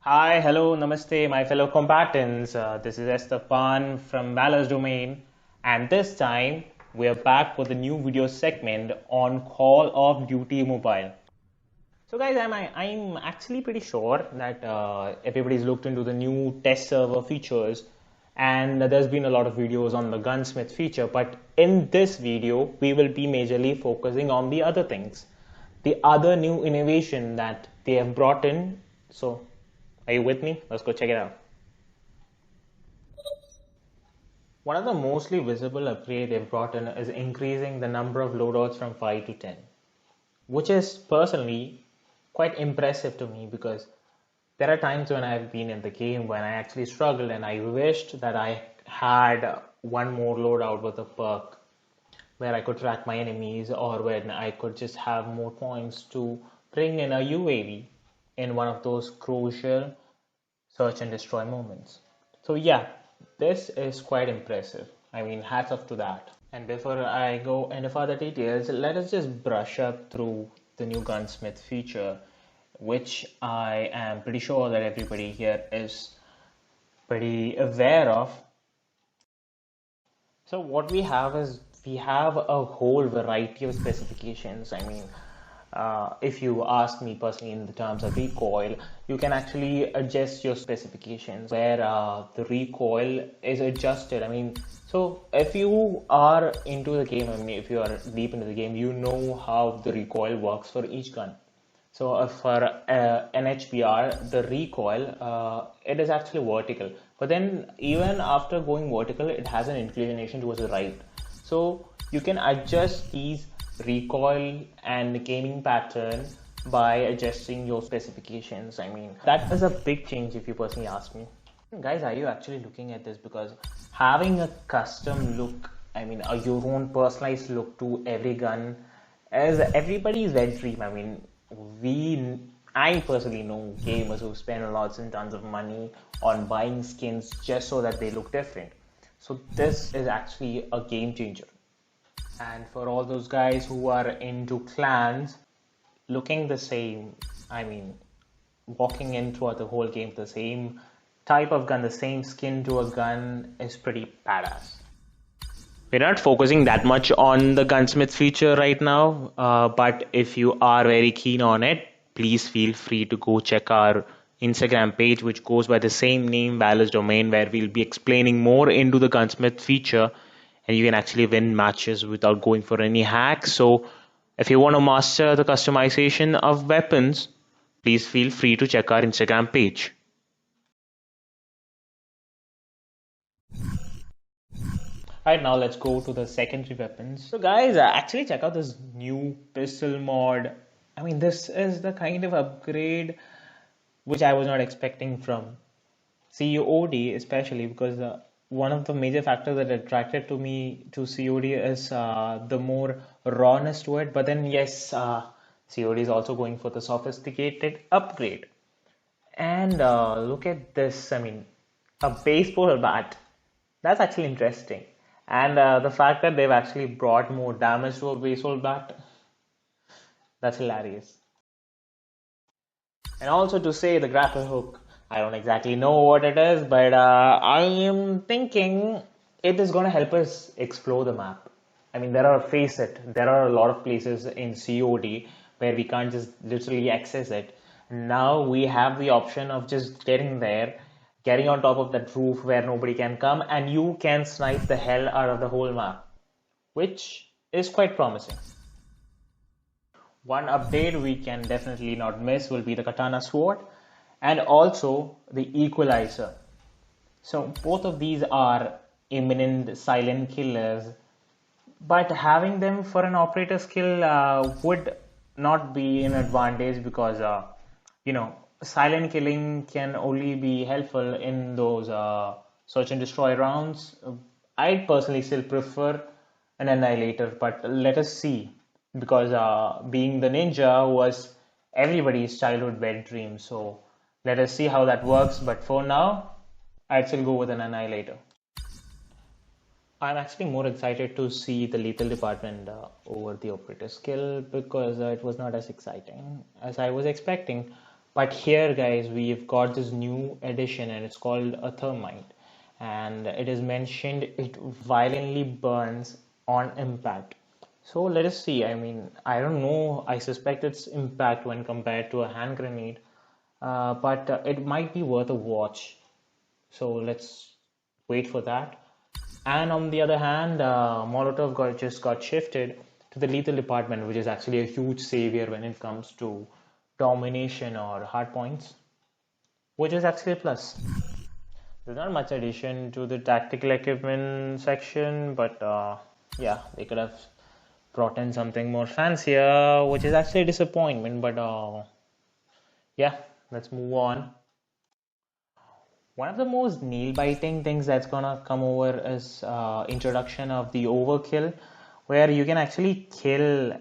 Hi, hello, namaste, my fellow combatants. This is Esteban from Valor's Domain, and this time we are back with a new video segment on Call of Duty Mobile. So, guys, I'm actually pretty sure that everybody's looked into the new test server features, and there's been a lot of videos on the Gunsmith feature. But in this video, we will be majorly focusing on the other things, the other new innovation that they have brought in. So, are you with me? Let's go check it out. One of the mostly visible upgrades they've brought in is increasing the number of loadouts from 5 to 10, which is personally quite impressive to me because there are times when I've been in the game when I actually struggled and I wished that I had one more loadout with a perk where I could track my enemies, or when I could just have more points to bring in a UAV in one of those crucial search and destroy moments. So yeah, this is quite impressive. I mean, hats off to that. And before I go into further details, let us just brush up through the new Gunsmith feature, which I am pretty sure that everybody here is pretty aware of. So what we have is we have a whole variety of specifications. I mean, if you ask me personally in the terms of recoil, you can actually adjust your specifications where the recoil is adjusted. I mean, so if you are into the game, I mean, if you are deep into the game, you know how the recoil works for each gun. So for an HBR, the recoil, it is actually vertical. But then even after going vertical, it has an inclination towards the right. So you can adjust these recoil and gaming pattern by adjusting your specifications. I mean, that is a big change if you personally ask me. Guys, are you actually looking at this? Because having a custom look, I mean, your own personalized look to every gun is everybody's wet dream. I mean, I personally know gamers who spend lots and tons of money on buying skins just so that they look different. So this is actually a game changer. And for all those guys who are into clans, looking the same, I mean, walking in throughout the whole game, the same type of gun, the same skin to a gun is pretty badass. We're not focusing that much on the gunsmith feature right now, but if you are very keen on it, please feel free to go check our Instagram page, which goes by the same name, Valor's Domain, where we'll be explaining more into the gunsmith feature, and you can actually win matches without going for any hacks. So if you want to master the customization of weapons, please feel free to check our Instagram page. Right, now let's go to the secondary weapons. So guys, actually check out this new pistol mod. I mean, this is the kind of upgrade which I was not expecting from COD, especially because one of the major factors that attracted to me to COD is the more rawness to it. But then yes, COD is also going for the sophisticated upgrade. And look at this, I mean, a baseball bat. That's actually interesting. And the fact that they've actually brought more damage to a baseball bat, that's hilarious. And also to say the grapple hook, I don't exactly know what it is, but I am thinking it is going to help us explore the map. I mean, face it, there are a lot of places in COD where we can't just literally access it. Now we have the option of just getting there, getting on top of that roof where nobody can come, and you can snipe the hell out of the whole map, which is quite promising. One update we can definitely not miss will be the Katana Sword and also the Equalizer. So both of these are imminent silent killers, but having them for an operator skill would not be an advantage because you know, silent killing can only be helpful in those search and destroy rounds. I personally still prefer an annihilator, but let us see, because being the ninja was everybody's childhood wet dream. So let us see how that works. But for now, I'd still go with an annihilator. I'm actually more excited to see the lethal department over the operator skill because it was not as exciting as I was expecting. But here, guys, we've got this new edition and it's called a Thermite. And it is mentioned it violently burns on impact. So let us see. I mean, I don't know. I suspect its impact when compared to a hand grenade, but it might be worth a watch. So let's wait for that. And on the other hand, Molotov just got shifted to the lethal department, which is actually a huge savior when it comes to domination or hard points, which is actually a plus. There's not much addition to the tactical equipment section, but yeah, they could have brought in something more fancier, which is actually a disappointment. But yeah, let's move on. One of the most nail-biting things that's gonna come over is introduction of the Overkill, where you can actually kill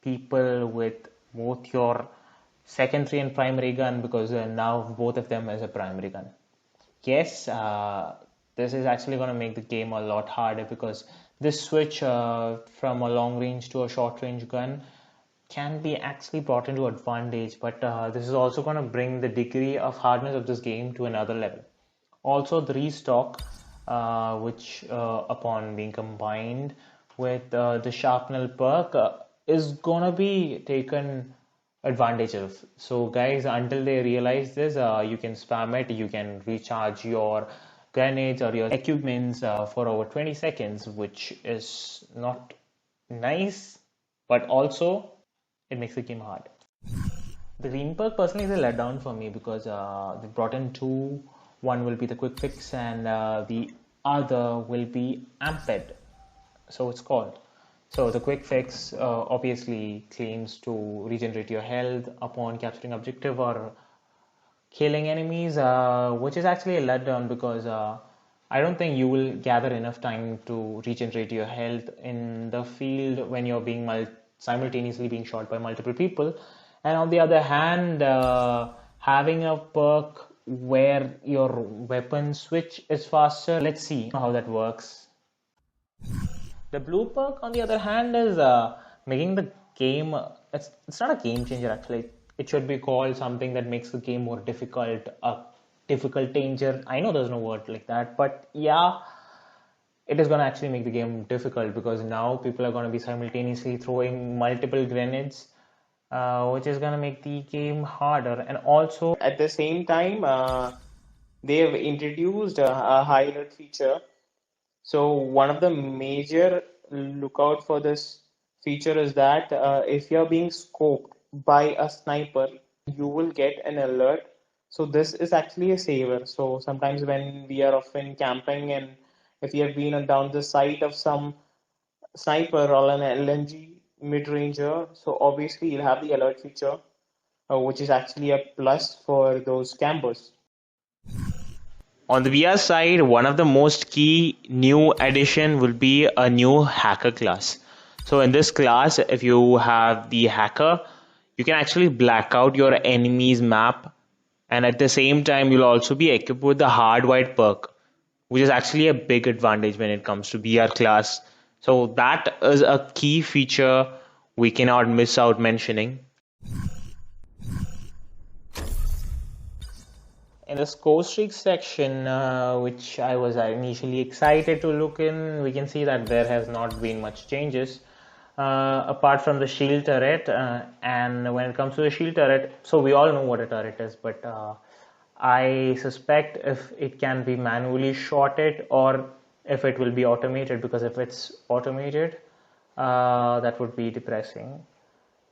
people with both your secondary and primary gun, because now both of them is a primary gun. Yes, this is actually going to make the game a lot harder, because this switch from a long range to a short range gun can be actually brought into advantage, but this is also going to bring the degree of hardness of this game to another level. Also, the restock, which upon being combined with the sharpnel perk, is gonna be taken advantage of. So, guys, until they realize this, you can spam it. You can recharge your grenades or your equipments for over 20 seconds, which is not nice, but also it makes the game hard. The green perk personally is a letdown for me, because they brought in two. One will be the quick fix, and the other will be amped. So it's called. So the quick fix obviously claims to regenerate your health upon capturing objective or killing enemies, which is actually a letdown, because I don't think you will gather enough time to regenerate your health in the field when you're being simultaneously being shot by multiple people. And on the other hand, having a perk where your weapon switch is faster, let's see how that works. The blue perk, on the other hand, is making the game. It's not a game changer actually. It should be called something that makes the game more difficult. A difficult danger. I know there's no word like that, but yeah, it is going to actually make the game difficult, because now people are going to be simultaneously throwing multiple grenades, which is going to make the game harder. And also, at the same time, they have introduced a high alert feature. So one of the major lookout for this feature is that if you're being scoped by a sniper, you will get an alert. So this is actually a saver. So sometimes when we are often camping, and if you have been down the sight of some sniper or an LMG mid-ranger, so obviously you'll have the alert feature, which is actually a plus for those campers. On the VR side, one of the most key new addition will be a new hacker class. So in this class, if you have the hacker, you can actually black out your enemy's map, and at the same time you'll also be equipped with the hard white perk, which is actually a big advantage when it comes to VR class. So that is a key feature we cannot miss out mentioning. In the Scorestreak section, which I was initially excited to look in, we can see that there has not been much changes, apart from the shield turret. And when it comes to the shield turret, so we all know what a turret is, but I suspect if it can be manually shotted or if it will be automated, because if it's automated, that would be depressing.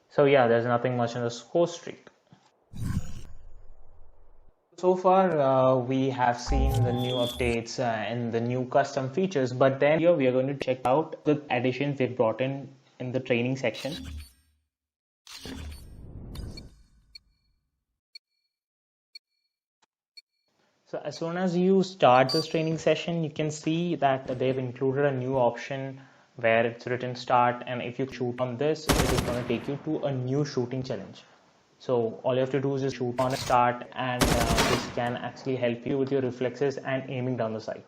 So yeah, there's nothing much in the Scorestreak. So far, we have seen the new updates and the new custom features, but then here we are going to check out the additions they brought in the training section. So as soon as you start this training session, you can see that they've included a new option where it's written start, and if you shoot on this, it is going to take you to a new shooting challenge. So all you have to do is just shoot on a start, and this can actually help you with your reflexes and aiming down the sight.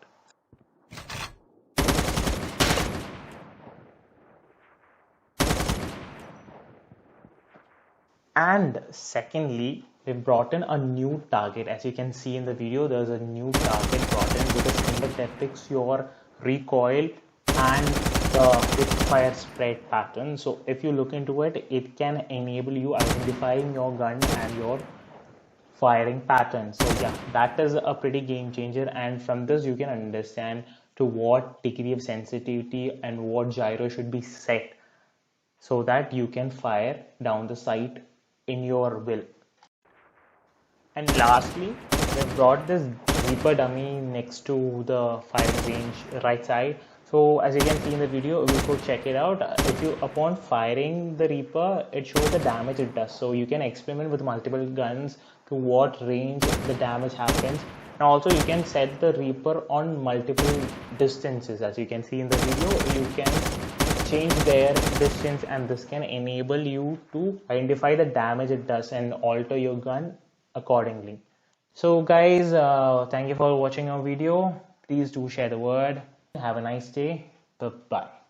And secondly, we've brought in a new target. As you can see in the video, there's a new target brought in because it detects your recoil and the hipfire spread pattern. So if you look into it, it can enable you identifying your gun and your firing pattern. So yeah, that is a pretty game changer, and from this you can understand to what degree of sensitivity and what gyro should be set so that you can fire down the sight in your will. And lastly, we brought this Reaper dummy next to the firing range right side. So as you can see in the video, if you go check it out, if you upon firing the Reaper, it shows the damage it does. So you can experiment with multiple guns to what range the damage happens. And also you can set the Reaper on multiple distances. As you can see in the video, you can change their distance, and this can enable you to identify the damage it does and alter your gun accordingly. So guys, thank you for watching our video. Please do share the word. Have a nice day. Bye bye.